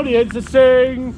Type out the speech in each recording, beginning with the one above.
Audience to sing.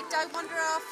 Don't wander off.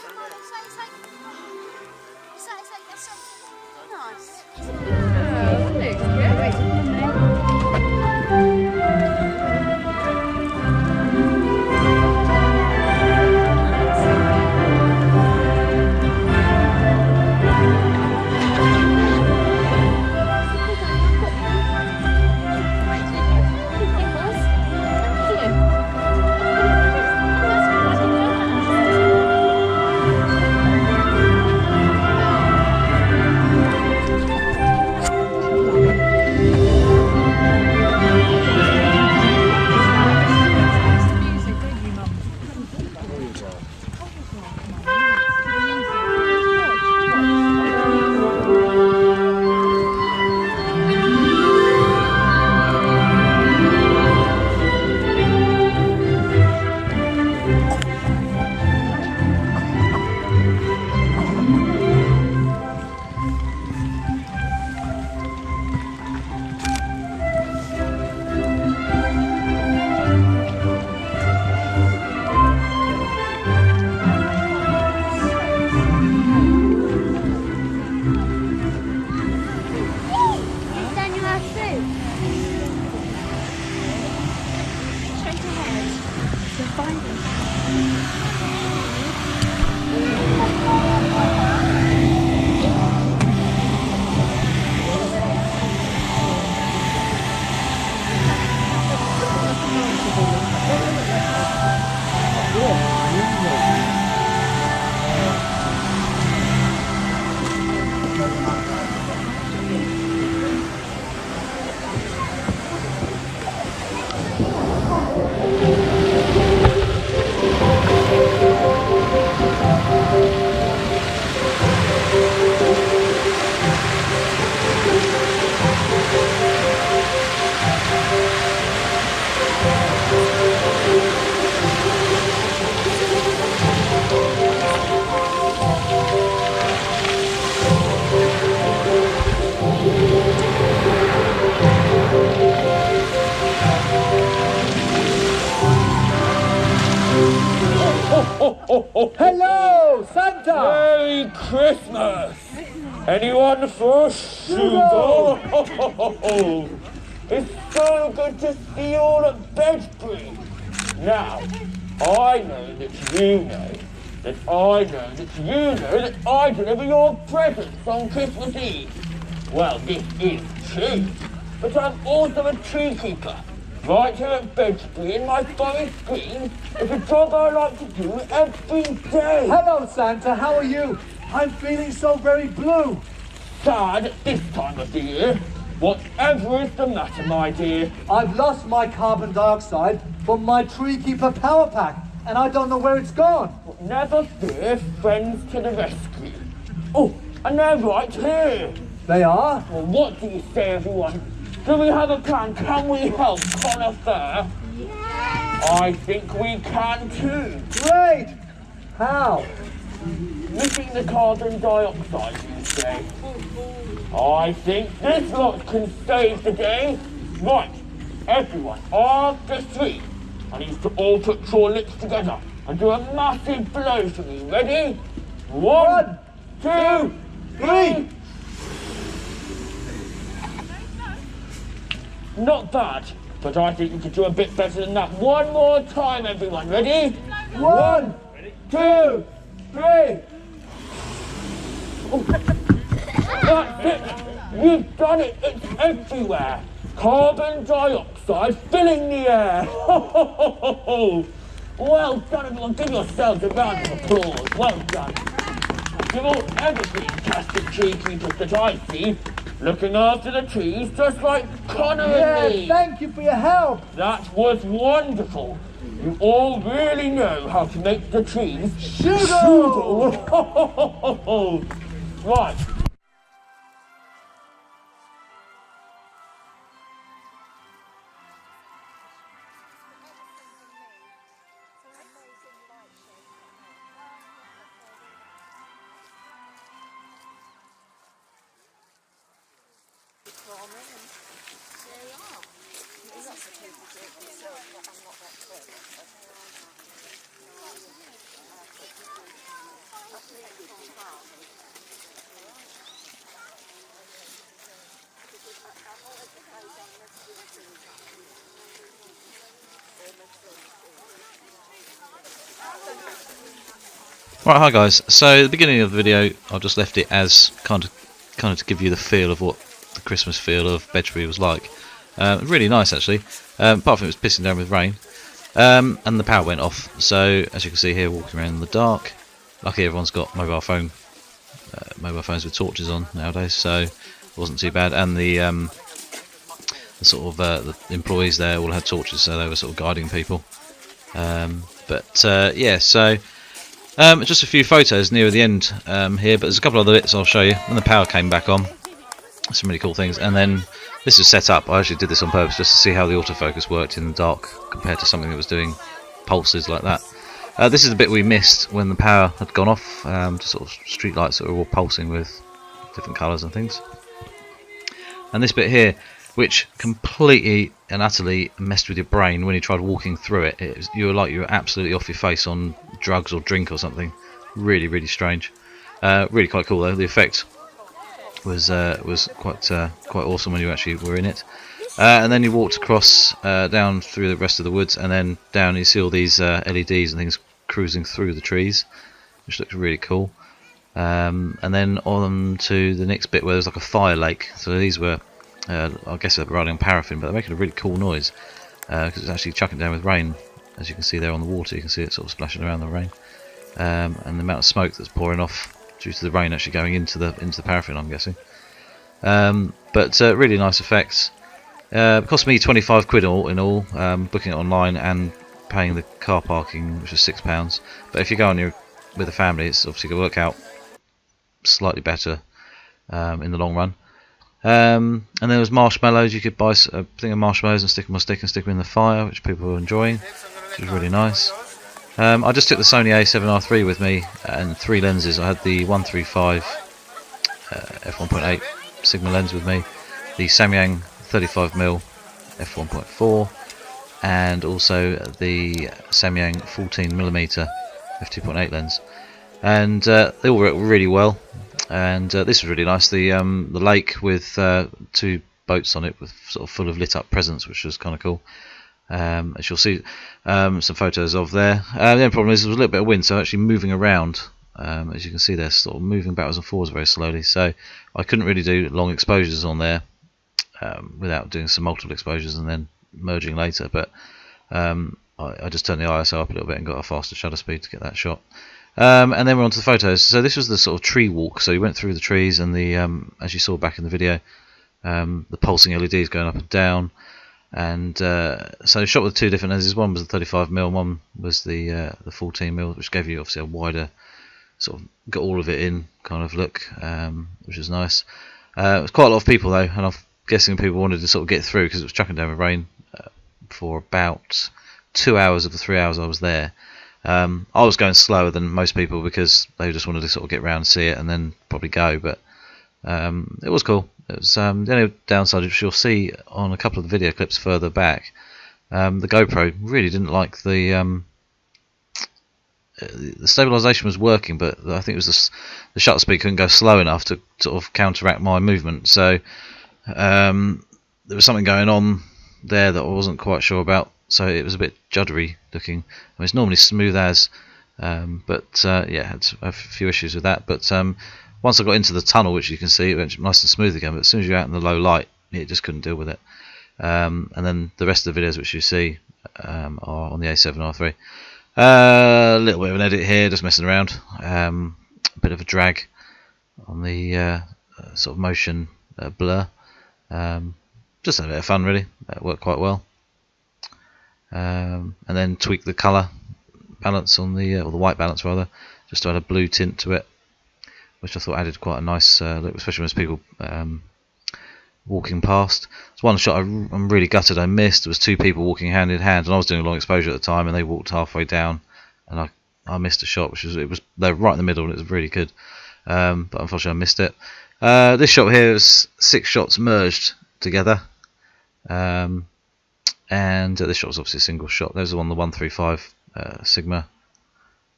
Hello, Santa! Merry Christmas! Anyone for sugar? It's so good to see you all at Bedgebury. Now, I know that you know that I know that you know that I deliver your presents on Christmas Eve. Well, this is true, but I'm also a tree keeper. Right here at Bedgebury in my forest green, it's a job I like to do every day. Hello, Santa. How are you? I'm feeling so very blue. Sad at this time of the year. Whatever is the matter, my dear? I've lost my carbon dioxide from my tree keeper power pack. and I don't know where it's gone. But never fear, friends to the rescue. Oh, and they're right here. They are? Well, what do you say, everyone? Do we have a plan? Can we help Conifer? I think we can too. Great! How? Missing the carbon dioxide, you say? I think this lot can save the day. Right, everyone, after 3. I need you to all put your lips together and do a massive blow for me. Ready? 1, 2, 3. Not bad, but I think we could do a bit better than that. One more time, everyone. Ready? 1, 2, 3. Oh. That's it. You've done it. It's everywhere. Carbon dioxide filling the air. Well done, everyone. Give yourselves a round of applause. Well done. You're all everything, fantastic tree keepers that I see. Looking after the trees just like Connor and me. Thank you for your help. That was wonderful. You all really know how to make the trees Shoodle! Right. Right, hi guys. So at the beginning of the video, I just left it as kind of to give you the feel of what the Christmas feel of Bedgebury was like. Really nice actually. Apart from it was pissing down with rain, and the power went off. So as you can see here, walking around in the dark. Luckily, everyone's got mobile phones with torches on nowadays, so it wasn't too bad. And the the employees there all had torches, so they were sort of guiding people. Yeah, so. Just a few photos near the end here, but there's a couple of other bits I'll show you. When the power came back on, some really cool things. And then this is set up. I actually did this on purpose just to see how the autofocus worked in the dark compared to something that was doing pulses like that. This is the bit we missed when the power had gone off. Just sort of street lights that were all pulsing with different colours and things. And this bit here, which completely and utterly messed with your brain when you tried walking through it. You were absolutely off your face on drugs or drink or something. Really, really strange. Really quite cool though. The effect was quite awesome when you actually were in it. And then you walked across down through the rest of the woods, and then down you see all these LEDs and things cruising through the trees, which looks really cool. And then on to the next bit where there's like a fire lake. So these were I guess they're running on paraffin, but they're making a really cool noise because it's actually chucking down with rain. As you can see there on the water, you can see it sort of splashing around the rain, and the amount of smoke that's pouring off due to the rain actually going into the paraffin, I'm guessing. Really nice effects. It cost me 25 quid in all, booking it online and paying the car parking, which was £6. But if you go on with a family, it's obviously going to work out slightly better in the long run. And then there was marshmallows. You could buy a thing of marshmallows and stick them on a stick and stick them in the fire, which people were enjoying, which was really nice. I just took the Sony A7r3 with me and 3 lenses. I had the 135 f1.8 Sigma lens with me, the Samyang 35mm f1.4, and also the Samyang 14mm f2.8 lens, and they all work really well. And this was really nice. The lake with 2 boats on it, with sort of full of lit up presents, which was kind of cool. As you'll see some photos of there. The only problem is there was a little bit of wind, so actually moving around. As you can see, they're sort of moving backwards and forwards very slowly. So I couldn't really do long exposures on there without doing some multiple exposures and then merging later. But I just turned the ISO up a little bit and got a faster shutter speed to get that shot. And then we're on to the photos. So this was the sort of tree walk. So you went through the trees, and the as you saw back in the video, the pulsing LEDs going up and down. And so shot with two different lenses. One was the 35mm, one was the 14mm, which gave you obviously a wider sort of got all of it in kind of look, which was nice. It was quite a lot of people though, and I'm guessing people wanted to sort of get through because it was chucking down with rain for about 2 hours of the 3 hours I was there. I was going slower than most people because they just wanted to sort of get round and see it and then probably go, but it was cool. It was the only downside, which you'll see on a couple of the video clips further back. The GoPro really didn't like the stabilisation was working, but I think it was the shutter speed couldn't go slow enough to sort of counteract my movement. So there was something going on there that I wasn't quite sure about. So it was a bit juddery looking. I mean, it's normally smooth as, but yeah, had a few issues with that. But once I got into the tunnel, which you can see, it went nice and smooth again. But as soon as you're out in the low light, it just couldn't deal with it. And then the rest of the videos which you see are on the A7R3. A little bit of an edit here, just messing around. A bit of a drag on the sort of motion blur. Just a bit of fun, really. It worked quite well. And then tweak the colour balance on the or the white balance rather, just to add a blue tint to it, which I thought added quite a nice look, especially when there's people walking past. There's one shot I'm really gutted I missed. There was two people walking hand in hand, and I was doing a long exposure at the time, and they walked halfway down, and I missed a shot, which was they were right in the middle, and it was really good. But unfortunately I missed it. This shot here is 6 shots merged together. And this shot was obviously a single shot. There's the 135 Sigma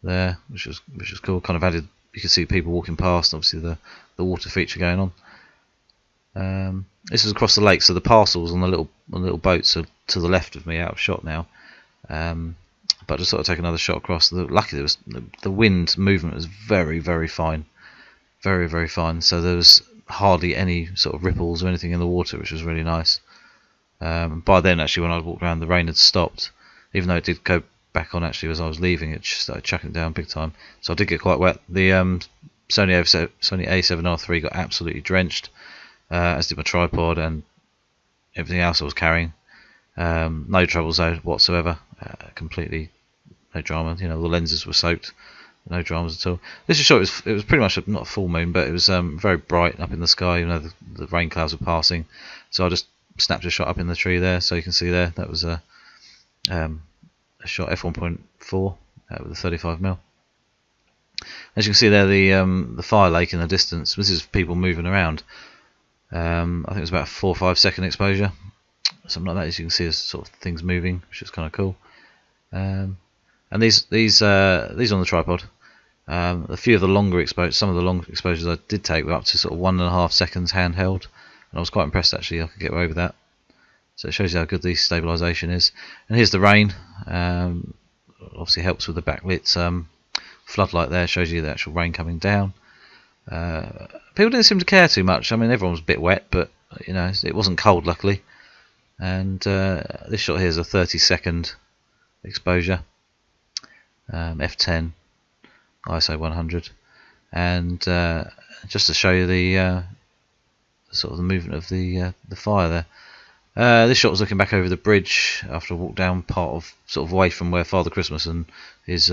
there, which was cool. Kind of added, you can see people walking past. Obviously the water feature going on. This is across the lake, so the parcels on the little boats are to the left of me, out of shot now. But I just sort of take another shot across. Luckily, the wind movement was very, very fine, very, very fine. So there was hardly any sort of ripples or anything in the water, which was really nice. By then, actually, when I walked around, the rain had stopped. Even though it did go back on, actually, as I was leaving, it just started chucking down big time. So I did get quite wet. The Sony A7r3 got absolutely drenched, as did my tripod and everything else I was carrying. No troubles though whatsoever. Completely no drama. You know, the lenses were soaked. No dramas at all. This is shot. It was pretty much not a full moon, but it was very bright up in the sky. You know, the rain clouds were passing. So I just snapped a shot up in the tree there, so you can see there that was a shot f1.4 with a 35mm. As you can see there, the fire lake in the distance. This is people moving around. I think it was about a 4 or 5 second exposure, something like that. As you can see, there's sort of things moving, which is kind of cool. And these on the tripod. A few of the longer exposures, some of the long exposures I did take were up to sort of 1.5 seconds handheld, and I was quite impressed actually. I could get away with that. So it shows you how good the stabilisation is. And here's the rain. Obviously helps with the backlit floodlight there. Shows you the actual rain coming down. People didn't seem to care too much. I mean, everyone was a bit wet, but you know, it wasn't cold luckily. And this shot here is a 30-second exposure, f10, ISO 100, and just to show you the sort of the movement of the fire there. This shot was looking back over the bridge after I walked down part of sort of away from where Father Christmas and his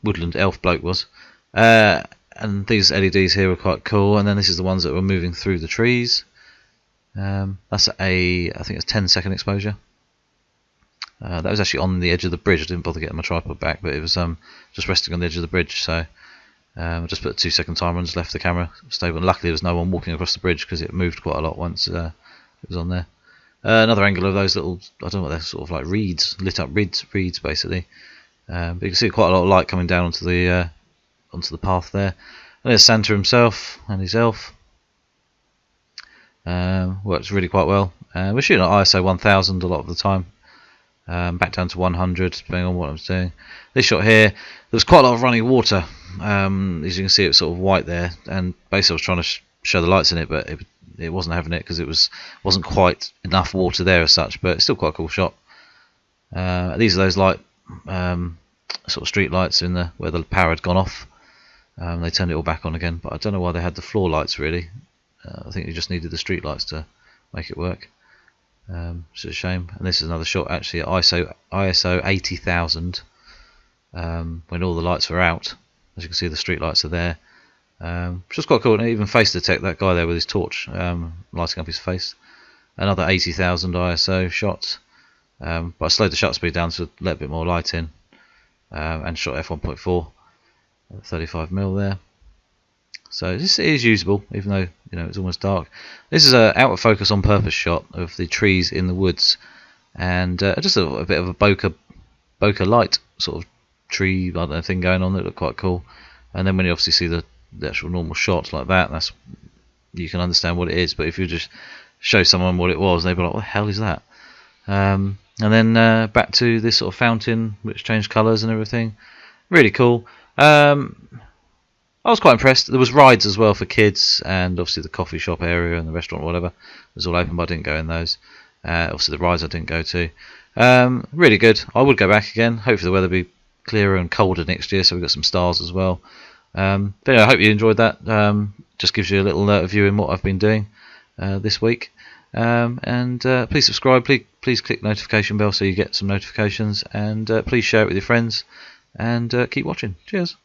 woodland elf bloke was. And these LEDs here were quite cool, and then this is the ones that were moving through the trees. That's I think it's 10-second exposure. That was actually on the edge of the bridge. I didn't bother getting my tripod back, but it was just resting on the edge of the bridge. So I just put a 2-second timer and just left the camera stable. And luckily there was no one walking across the bridge because it moved quite a lot once it was on there. Another angle of those little, I don't know what they're, sort of like reeds, lit up reeds basically. But you can see quite a lot of light coming down onto the path there. And there's Santa himself and his elf. Works really quite well. We're shooting at ISO 1000 a lot of the time. Back down to 100 depending on what I was doing. This shot here, there was quite a lot of running water. As you can see, it was sort of white there, and basically I was trying to show the lights in it, but it wasn't having it because it wasn't quite enough water there as such. But it's still quite a cool shot. These are those light sort of street lights in where the power had gone off. They turned it all back on again, but I don't know why they had the floor lights really. I think they just needed the street lights to make it work. Which is a shame. And this is another shot actually at ISO 80,000 when all the lights were out. As you can see, the street lights are there, which was quite cool. And it even face detect that guy there with his torch lighting up his face. Another 80,000 ISO shot, but I slowed the shutter speed down to let a bit more light in, and shot f1.4 at 35mm there. So this is usable, even though it's almost dark. This is a out of focus on purpose shot of the trees in the woods, and just a bit of a bokeh light sort of tree, I don't know, thing going on that looked quite cool. And then when you obviously see the actual normal shot like that, you can understand what it is. But if you just show someone what it was, they'd be like, what the hell is that? And then back to this sort of fountain which changed colours and everything. Really cool. I was quite impressed. There was rides as well for kids, and obviously the coffee shop area and the restaurant or whatever was all open, but I didn't go in those. Obviously the rides I didn't go to. Really good. I would go back again. Hopefully the weather will be clearer and colder next year, so we've got some stars as well. But anyway, I hope you enjoyed that. Just gives you a little view in what I've been doing this week. And please subscribe, please click notification bell so you get some notifications, and please share it with your friends, and keep watching. Cheers.